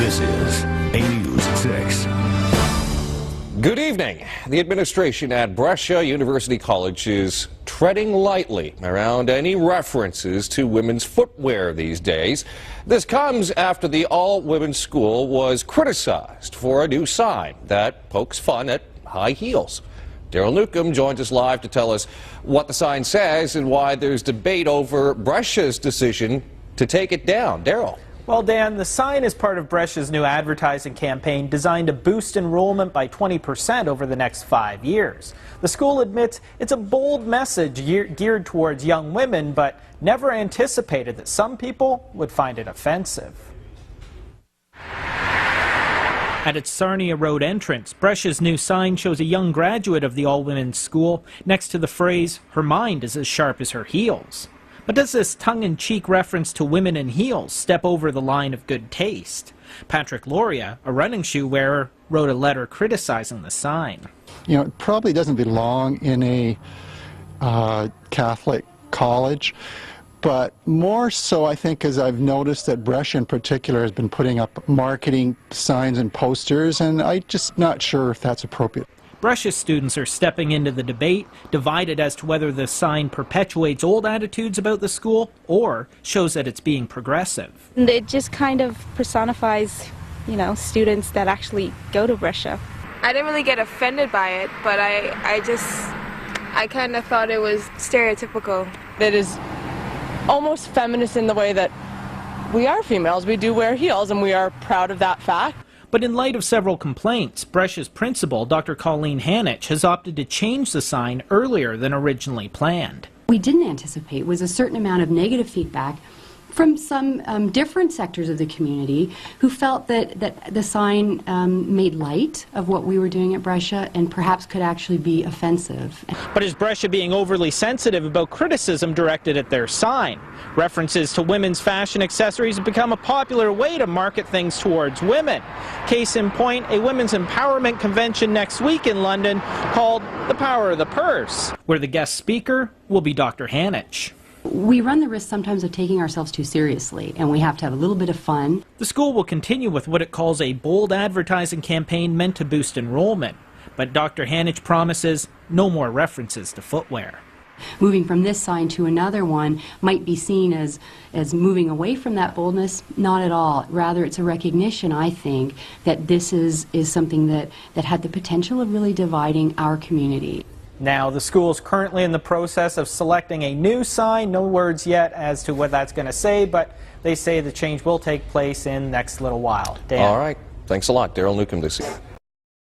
This is A News at 6. Good evening. The administration at Brescia University College is treading lightly around any references to women's footwear these days. This comes after the all-women's school was criticized for a new sign that pokes fun at high heels. Daryl Newcomb joins us live to tell us what the sign says and why there's debate over Brescia's decision to take it down. Daryl. Well, Dan, the sign is part of Brescia's new advertising campaign designed to boost enrollment by 20% over the next 5 years. The school admits it's a bold message geared towards young women, but never anticipated that some people would find it offensive. At its Sarnia Road entrance, Brescia's new sign shows a young graduate of the all-women's school next to the phrase, "Her mind is as sharp as her heels." But does this tongue-in-cheek reference to women in heels step over the line of good taste? Patrick Loria, a running shoe wearer, wrote a letter criticizing the sign. You know, it probably doesn't belong in a Catholic college, but more so I think as I've noticed that Brescia in particular has been putting up marketing signs and posters, and I'm just not sure if that's appropriate. Brescia students are stepping into the debate, divided as to whether the sign perpetuates old attitudes about the school or shows that it's being progressive. It just kind of personifies, students that actually go to Brescia. I didn't really get offended by it, but I kind of thought it was stereotypical. It is almost feminist in the way that we are females. We do wear heels, and we are proud of that fact. But in light of several complaints, Brescia's principal, Dr. Colleen Hanich, has opted to change the sign earlier than originally planned. We didn't anticipate was a certain amount of negative feedback from some different sectors of the community who felt that the sign made light of what we were doing at Brescia and perhaps could actually be offensive. But is Brescia being overly sensitive about criticism directed at their sign? References to women's fashion accessories have become a popular way to market things towards women. Case in point, a women's empowerment convention next week in London called The Power of the Purse, where the guest speaker will be Dr. Hanich. We run the risk sometimes of taking ourselves too seriously, and we have to have a little bit of fun. The school will continue with what it calls a bold advertising campaign meant to boost enrollment. But Dr. Hanich promises no more references to footwear. Moving from this sign to another one might be seen as moving away from that boldness. Not at all. Rather, it's a recognition, I think, that this is something that had the potential of really dividing our community. Now, the school is currently in the process of selecting a new sign. No words yet as to what that's going to say, but they say the change will take place in the next little while. Dan. All right. Thanks a lot, Daryl Newcomb this evening.